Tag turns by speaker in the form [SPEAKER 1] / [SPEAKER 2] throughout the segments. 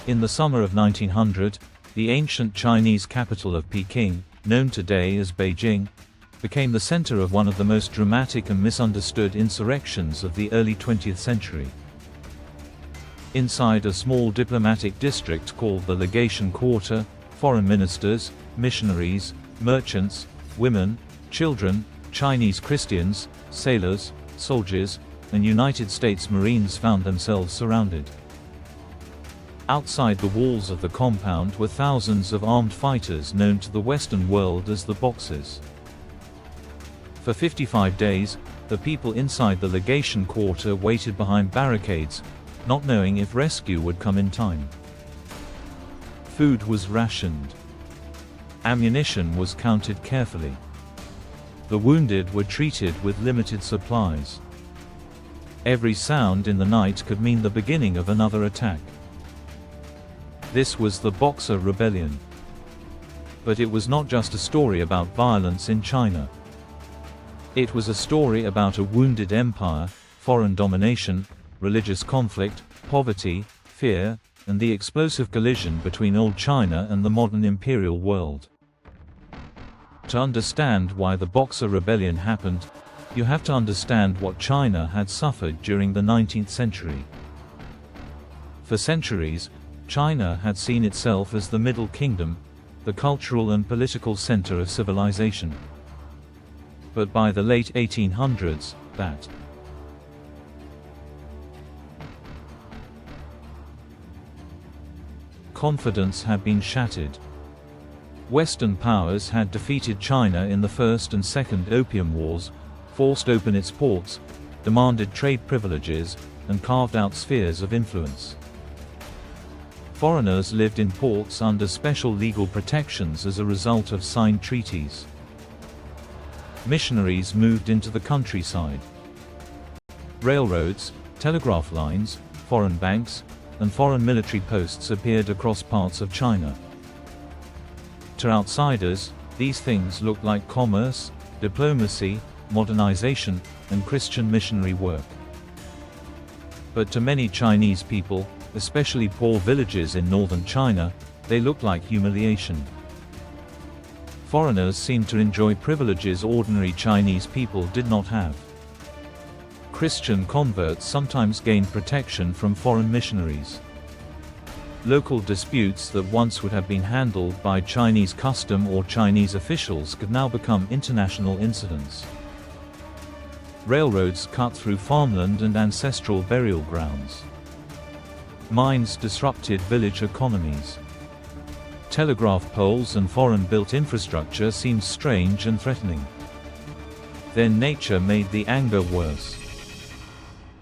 [SPEAKER 1] In the summer of 1900, the ancient Chinese capital of Peking, known today as Beijing, became the center of one of the most dramatic and misunderstood insurrections of the early 20th century. Inside a small diplomatic district called the Legation Quarter, foreign ministers, missionaries, merchants, women, children, Chinese Christians, sailors, soldiers, and United States Marines found themselves surrounded. Outside the walls of the compound were thousands of armed fighters known to the Western world as the Boxers. For 55 days, the people inside the Legation Quarter waited behind barricades, not knowing if rescue would come in time. Food was rationed. Ammunition was counted carefully. The wounded were treated with limited supplies. Every sound in the night could mean the beginning of another attack. This was the Boxer Rebellion. But it was not just a story about violence in China. It was a story about a wounded empire, foreign domination, religious conflict, poverty, fear, and the explosive collision between old China and the modern imperial world. To understand why the Boxer Rebellion happened, you have to understand what China had suffered during the 19th century. For centuries, China had seen itself as the Middle Kingdom, the cultural and political center of civilization. But by the late 1800s, that confidence had been shattered. Western powers had defeated China in the First and Second Opium Wars, forced open its ports, demanded trade privileges, and carved out spheres of influence. Foreigners lived in ports under special legal protections as a result of signed treaties. Missionaries moved into the countryside. Railroads, telegraph lines, foreign banks, and foreign military posts appeared across parts of China. To outsiders, these things looked like commerce, diplomacy, modernization, and Christian missionary work. But to many Chinese people, especially poor villages in northern China, they looked like humiliation. Foreigners seemed to enjoy privileges ordinary Chinese people did not have. Christian converts sometimes gained protection from foreign missionaries. Local disputes that once would have been handled by Chinese custom or Chinese officials could now become international incidents. Railroads cut through farmland and ancestral burial grounds. Mines disrupted village economies. Telegraph poles and foreign-built infrastructure seemed strange and threatening. Then nature made the anger worse.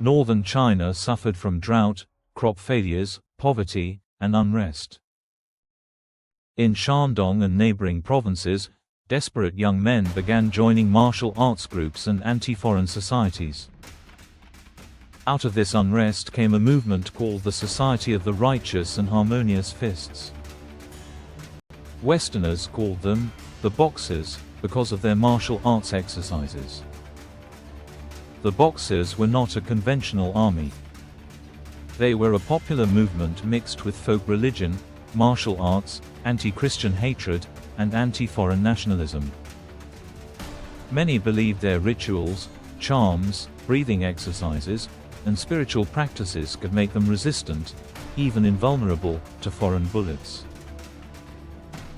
[SPEAKER 1] Northern China suffered from drought, crop failures, poverty, and unrest. In Shandong and neighboring provinces, desperate young men began joining martial arts groups and anti-foreign societies. Out of this unrest came a movement called the Society of the Righteous and Harmonious Fists. Westerners called them the Boxers because of their martial arts exercises. The Boxers were not a conventional army. They were a popular movement mixed with folk religion, martial arts, anti-Christian hatred, and anti-foreign nationalism. Many believed their rituals, charms, breathing exercises, and spiritual practices could make them resistant, even invulnerable, to foreign bullets.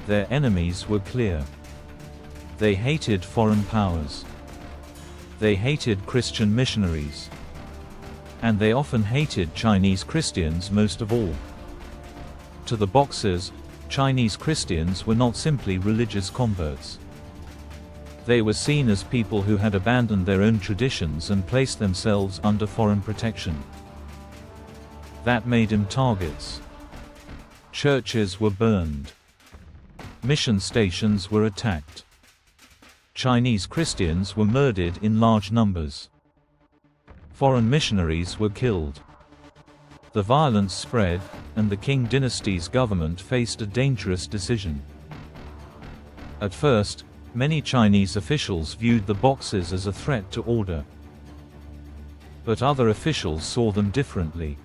[SPEAKER 1] Their enemies were clear. They hated foreign powers. They hated Christian missionaries. And they often hated Chinese Christians most of all. To the Boxers, Chinese Christians were not simply religious converts. They were seen as people who had abandoned their own traditions and placed themselves under foreign protection. That made them targets. Churches were burned. Mission stations were attacked. Chinese Christians were murdered in large numbers. Foreign missionaries were killed. The violence spread, and the Qing dynasty's government faced a dangerous decision. At first, many Chinese officials viewed the Boxers as a threat to order. But other officials saw them differently.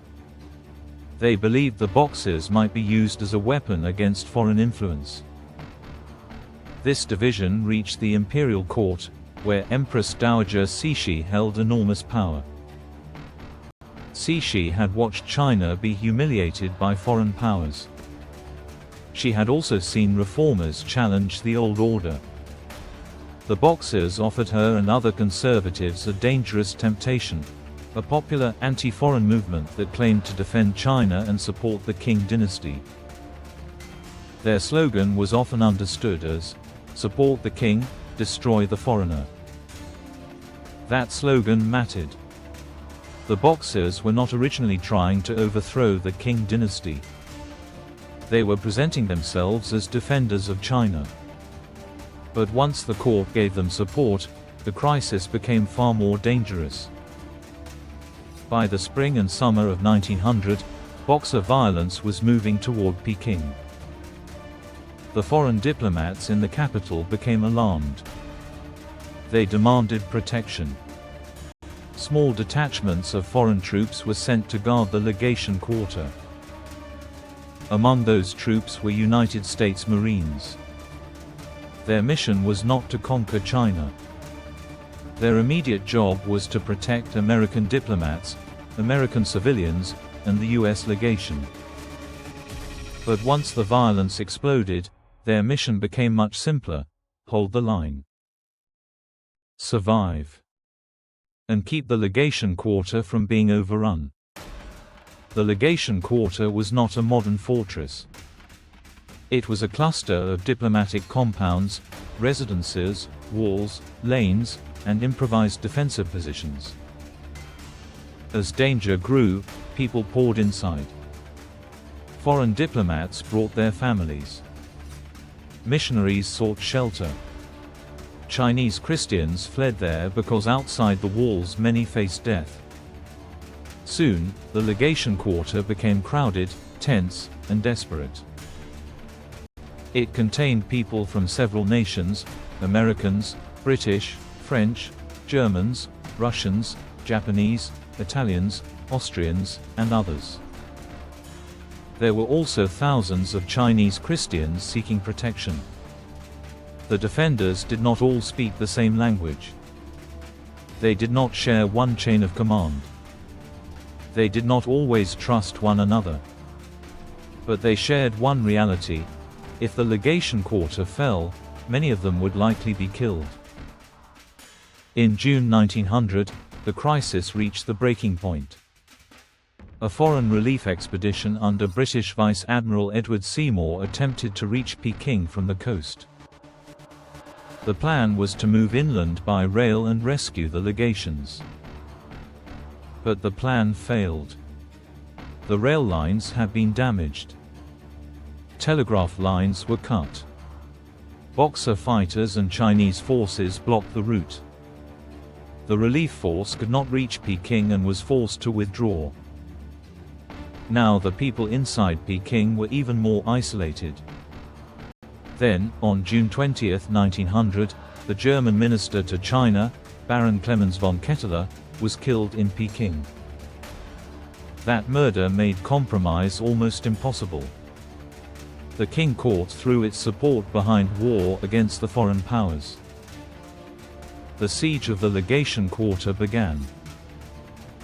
[SPEAKER 1] They believed the Boxers might be used as a weapon against foreign influence. This division reached the imperial court, where Empress Dowager Cixi held enormous power. Cixi had watched China be humiliated by foreign powers. She had also seen reformers challenge the old order. The Boxers offered her and other conservatives a dangerous temptation, a popular anti-foreign movement that claimed to defend China and support the Qing dynasty. Their slogan was often understood as, "Support the King, destroy the foreigner." That slogan mattered. The Boxers were not originally trying to overthrow the Qing dynasty. They were presenting themselves as defenders of China. But once the court gave them support, the crisis became far more dangerous. By the spring and summer of 1900, Boxer violence was moving toward Peking. The foreign diplomats in the capital became alarmed. They demanded protection. Small detachments of foreign troops were sent to guard the legation quarter. Among those troops were United States Marines. Their mission was not to conquer China. Their immediate job was to protect American diplomats, American civilians, and the US legation. But once the violence exploded, their mission became much simpler: hold the line, survive, and keep the legation quarter from being overrun. The legation quarter was not a modern fortress. It was a cluster of diplomatic compounds, residences, walls, lanes, and improvised defensive positions. As danger grew, people poured inside. Foreign diplomats brought their families. Missionaries sought shelter. Chinese Christians fled there because outside the walls many faced death. Soon, the legation quarter became crowded, tense, and desperate. It contained people from several nations: Americans, British, French, Germans, Russians, Japanese, Italians, Austrians, and others. There were also thousands of Chinese Christians seeking protection. The defenders did not all speak the same language. They did not share one chain of command. They did not always trust one another. But they shared one reality: if the legation quarter fell, many of them would likely be killed. In June 1900, the crisis reached the breaking point. A foreign relief expedition under British Vice Admiral Edward Seymour attempted to reach Peking from the coast. The plan was to move inland by rail and rescue the legations. But the plan failed. The rail lines had been damaged. Telegraph lines were cut. Boxer fighters and Chinese forces blocked the route. The relief force could not reach Peking and was forced to withdraw. Now the people inside Peking were even more isolated. Then, on June 20, 1900, the German minister to China, Baron Clemens von Ketteler, was killed in Peking. That murder made compromise almost impossible. The Qing court threw its support behind war against the foreign powers. The siege of the legation quarter began.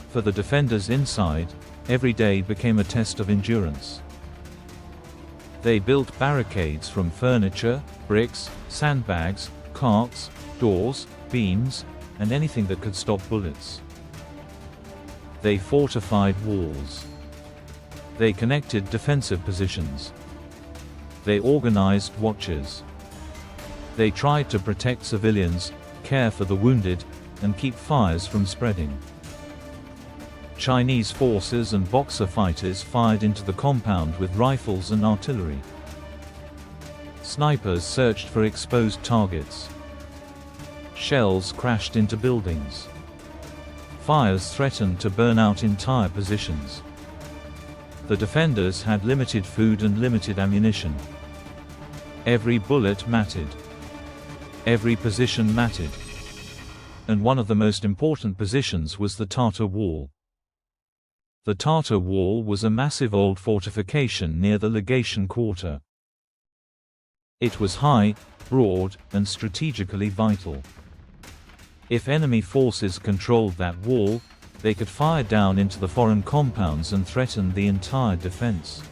[SPEAKER 1] For the defenders inside, every day became a test of endurance. They built barricades from furniture, bricks, sandbags, carts, doors, beams, and anything that could stop bullets. They fortified walls. They connected defensive positions. They organized watches. They tried to protect civilians, care for the wounded, and keep fires from spreading. Chinese forces and Boxer fighters fired into the compound with rifles and artillery. Snipers searched for exposed targets. Shells crashed into buildings. Fires threatened to burn out entire positions. The defenders had limited food and limited ammunition. Every bullet mattered. Every position mattered. And one of the most important positions was the Tartar Wall. The Tartar Wall was a massive old fortification near the legation quarter. It was high, broad, and strategically vital. If enemy forces controlled that wall, they could fire down into the foreign compounds and threaten the entire defense.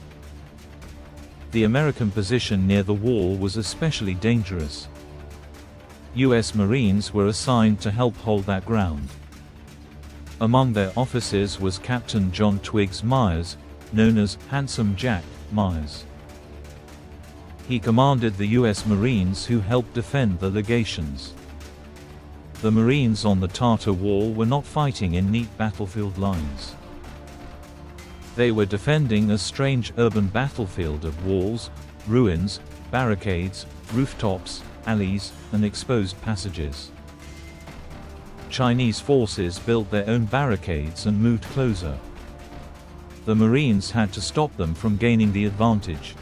[SPEAKER 1] The American position near the wall was especially dangerous. US Marines were assigned to help hold that ground. Among their officers was Captain John Twiggs Myers, known as Handsome Jack Myers. He commanded the US Marines who helped defend the legations. The Marines on the Tartar Wall were not fighting in neat battlefield lines. They were defending a strange urban battlefield of walls, ruins, barricades, rooftops, alleys, and exposed passages. Chinese forces built their own barricades and moved closer. The Marines had to stop them from gaining the advantage.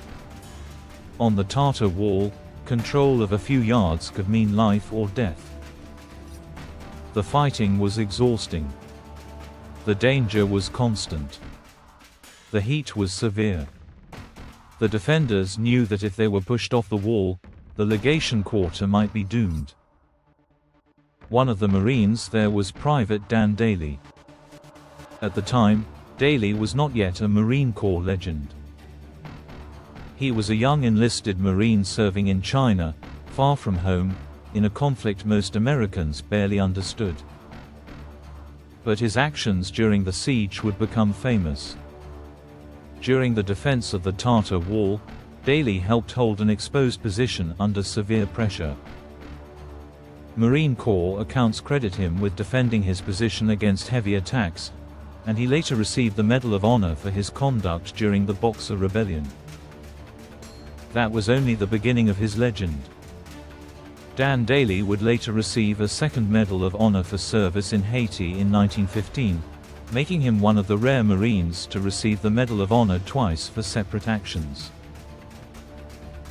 [SPEAKER 1] On the Tartar Wall, control of a few yards could mean life or death. The fighting was exhausting. The danger was constant. The heat was severe. The defenders knew that if they were pushed off the wall, the legation quarter might be doomed. One of the Marines there was Private Dan Daly. At the time, Daly was not yet a Marine Corps legend. He was a young enlisted Marine serving in China, far from home, in a conflict most Americans barely understood. But his actions during the siege would become famous. During the defense of the Tartar Wall, Daly helped hold an exposed position under severe pressure. Marine Corps accounts credit him with defending his position against heavy attacks, and he later received the Medal of Honor for his conduct during the Boxer Rebellion. That was only the beginning of his legend. Dan Daly would later receive a second Medal of Honor for service in Haiti in 1915, making him one of the rare Marines to receive the Medal of Honor twice for separate actions.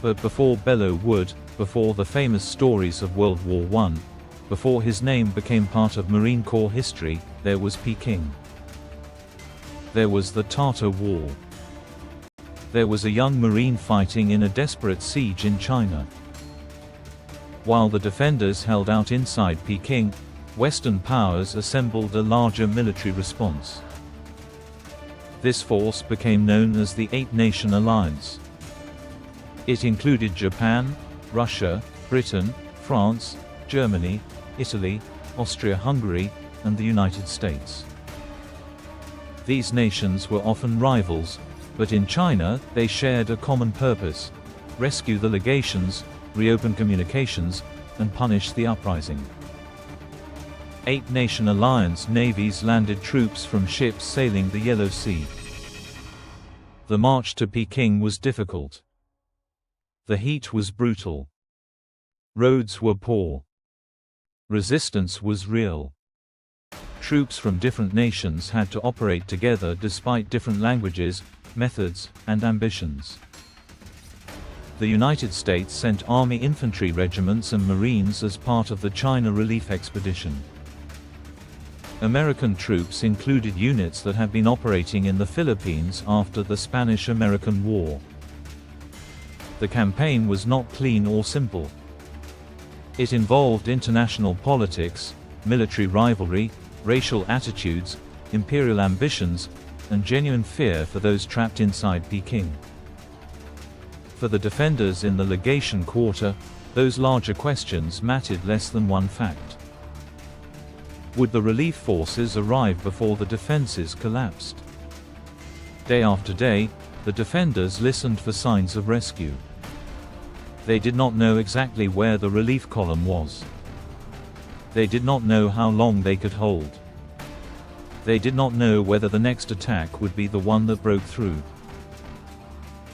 [SPEAKER 1] But before Belleau Wood, before the famous stories of World War I, before his name became part of Marine Corps history, there was Peking. There was the Tartar Wall. There was a young Marine fighting in a desperate siege in China. While the defenders held out inside Peking, Western powers assembled a larger military response. This force became known as the Eight-Nation Alliance. It included Japan, Russia, Britain, France, Germany, Italy, Austria-Hungary, and the United States. These nations were often rivals, but in China, they shared a common purpose: rescue the legations, reopen communications, and punish the uprising. Eight-Nation Alliance navies landed troops from ships sailing the Yellow Sea. The march to Peking was difficult. The heat was brutal. Roads were poor. Resistance was real. Troops from different nations had to operate together despite different languages, methods, and ambitions. The United States sent Army infantry regiments and Marines as part of the China relief expedition. American troops included units that had been operating in the Philippines after the Spanish-American War. The campaign was not clean or simple. It involved international politics, military rivalry, racial attitudes, imperial ambitions, and genuine fear for those trapped inside Peking. For the defenders in the legation quarter, those larger questions mattered less than one fact. Would the relief forces arrive before the defenses collapsed? Day after day, the defenders listened for signs of rescue. They did not know exactly where the relief column was. They did not know how long they could hold. They did not know whether the next attack would be the one that broke through.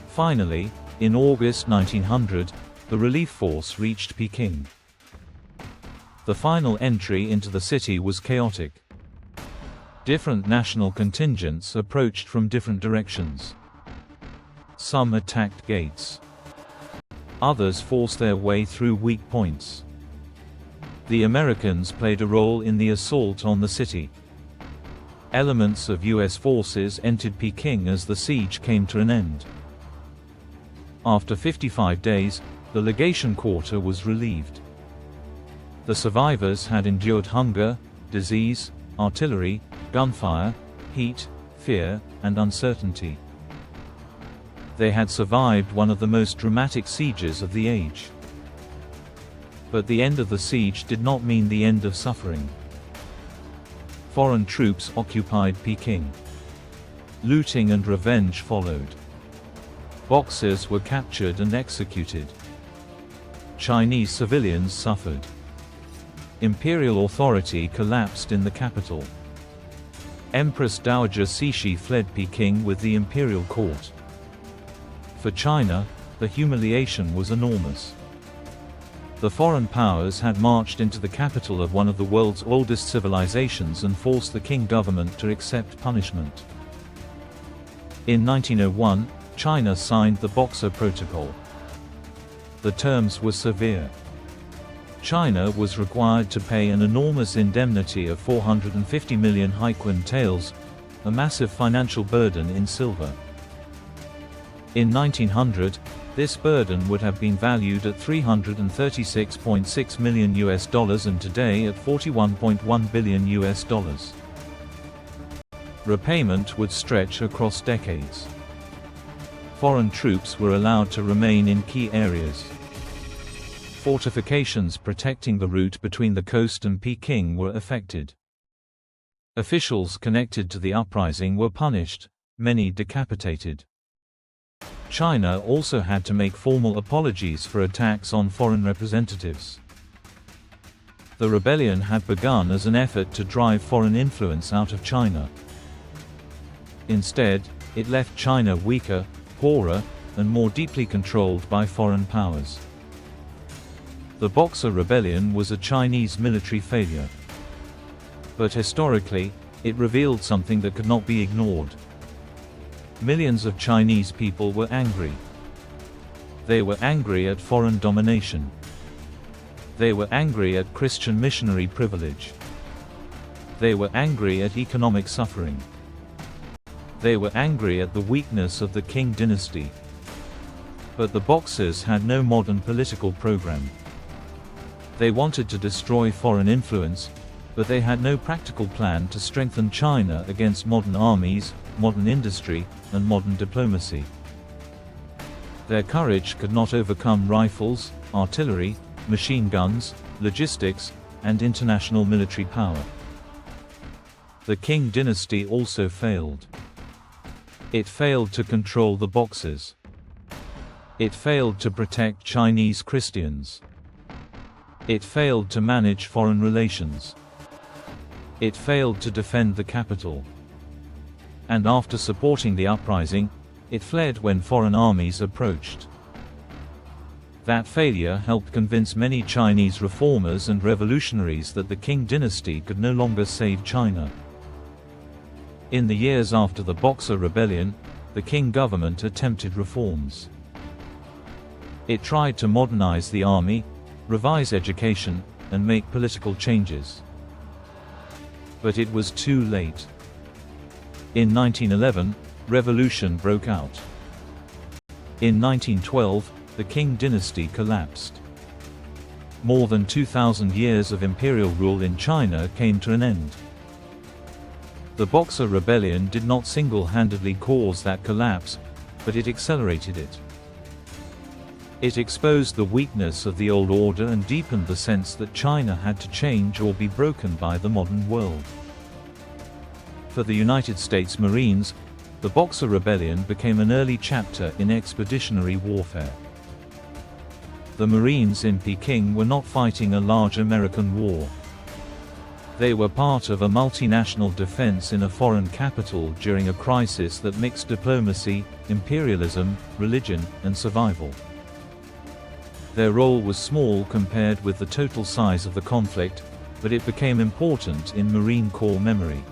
[SPEAKER 1] Finally, in August 1900, the relief force reached Peking. The final entry into the city was chaotic. Different national contingents approached from different directions. Some attacked gates. Others forced their way through weak points. The Americans played a role in the assault on the city. Elements of US forces entered Peking as the siege came to an end. After 55 days, the legation quarter was relieved. The survivors had endured hunger, disease, artillery, gunfire, heat, fear, and uncertainty. They had survived one of the most dramatic sieges of the age. But the end of the siege did not mean the end of suffering. Foreign troops occupied Peking. Looting and revenge followed. Boxers were captured and executed. Chinese civilians suffered. Imperial authority collapsed in the capital. Empress Dowager Cixi fled Peking with the imperial court. For China, the humiliation was enormous. The foreign powers had marched into the capital of one of the world's oldest civilizations and forced the Qing government to accept punishment. In 1901, China signed the Boxer Protocol. The terms were severe. China was required to pay an enormous indemnity of 450 million Haiquan taels, a massive financial burden in silver. In 1900, this burden would have been valued at $336.6 million and today at $41.1 billion. Repayment would stretch across decades. Foreign troops were allowed to remain in key areas. Fortifications protecting the route between the coast and Peking were affected. Officials connected to the uprising were punished, many decapitated. China also had to make formal apologies for attacks on foreign representatives. The rebellion had begun as an effort to drive foreign influence out of China. Instead, it left China weaker, poorer, and more deeply controlled by foreign powers. The Boxer Rebellion was a Chinese military failure. But historically, it revealed something that could not be ignored. Millions of Chinese people were angry. They were angry at foreign domination. They were angry at Christian missionary privilege. They were angry at economic suffering. They were angry at the weakness of the Qing dynasty. But the Boxers had no modern political program. They wanted to destroy foreign influence, but they had no practical plan to strengthen China against modern armies, modern industry, and modern diplomacy. Their courage could not overcome rifles, artillery, machine guns, logistics, and international military power. The Qing dynasty also failed. It failed to control the Boxers. It failed to protect Chinese Christians. It failed to manage foreign relations. It failed to defend the capital. And after supporting the uprising, it fled when foreign armies approached. That failure helped convince many Chinese reformers and revolutionaries that the Qing dynasty could no longer save China. In the years after the Boxer Rebellion, the Qing government attempted reforms. It tried to modernize the army, revise education, and make political changes. But it was too late. In 1911, revolution broke out. In 1912, the Qing dynasty collapsed. More than 2,000 years of imperial rule in China came to an end. The Boxer Rebellion did not single-handedly cause that collapse, but it accelerated it. It exposed the weakness of the old order and deepened the sense that China had to change or be broken by the modern world. For the United States Marines, the Boxer Rebellion became an early chapter in expeditionary warfare. The Marines in Peking were not fighting a large American war. They were part of a multinational defense in a foreign capital during a crisis that mixed diplomacy, imperialism, religion, and survival. Their role was small compared with the total size of the conflict, but it became important in Marine Corps memory.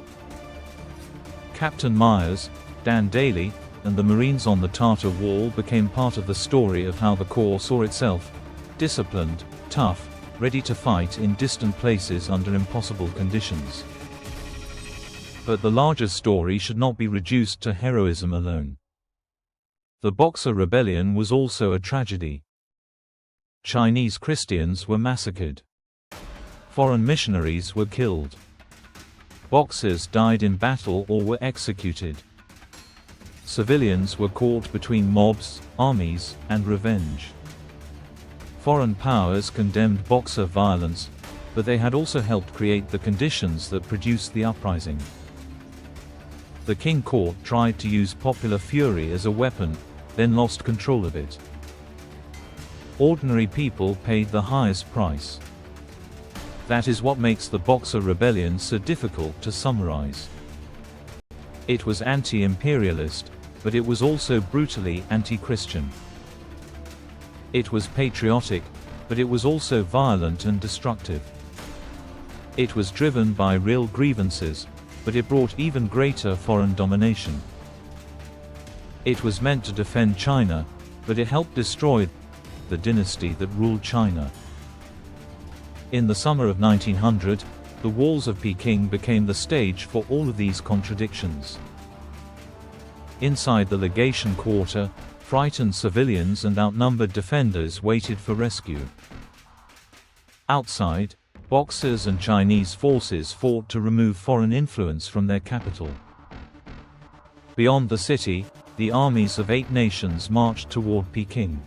[SPEAKER 1] Captain Myers, Dan Daly, and the Marines on the Tartar Wall became part of the story of how the Corps saw itself: disciplined, tough, ready to fight in distant places under impossible conditions. But the larger story should not be reduced to heroism alone. The Boxer Rebellion was also a tragedy. Chinese Christians were massacred. Foreign missionaries were killed. Boxers died in battle or were executed. Civilians were caught between mobs, armies, and revenge. Foreign powers condemned Boxer violence, but they had also helped create the conditions that produced the uprising. The King Court tried to use popular fury as a weapon, then lost control of it. Ordinary people paid the highest price. That is what makes the Boxer Rebellion so difficult to summarize. It was anti-imperialist, but it was also brutally anti-Christian. It was patriotic, but it was also violent and destructive. It was driven by real grievances, but it brought even greater foreign domination. It was meant to defend China, but it helped destroy the dynasty that ruled China. In the summer of 1900, the walls of Peking became the stage for all of these contradictions. Inside the legation quarter, frightened civilians and outnumbered defenders waited for rescue. Outside, Boxers and Chinese forces fought to remove foreign influence from their capital. Beyond the city, the armies of 8 nations marched toward Peking.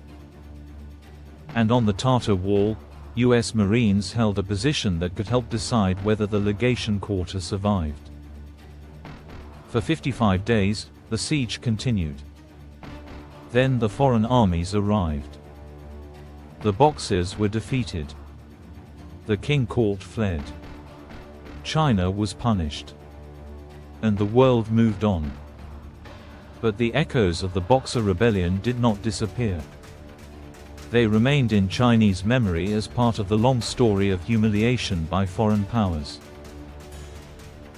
[SPEAKER 1] And on the Tartar Wall, US Marines held a position that could help decide whether the legation quarter survived. For 55 days, the siege continued. Then the foreign armies arrived. The Boxers were defeated. The King Court fled. China was punished. And the world moved on. But the echoes of the Boxer Rebellion did not disappear. They remained in Chinese memory as part of the long story of humiliation by foreign powers.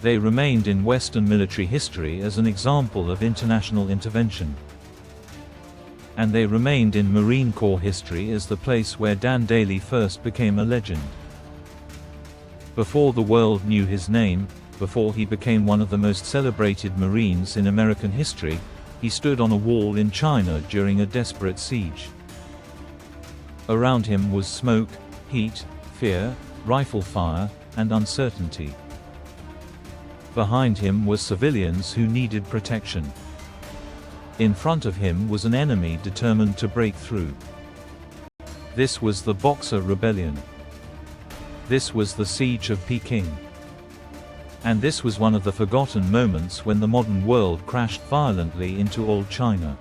[SPEAKER 1] They remained in Western military history as an example of international intervention. And they remained in Marine Corps history as the place where Dan Daly first became a legend. Before the world knew his name, before he became one of the most celebrated Marines in American history, he stood on a wall in China during a desperate siege. Around him was smoke, heat, fear, rifle fire, and uncertainty. Behind him were civilians who needed protection. In front of him was an enemy determined to break through. This was the Boxer Rebellion. This was the Siege of Peking. And this was one of the forgotten moments when the modern world crashed violently into old China.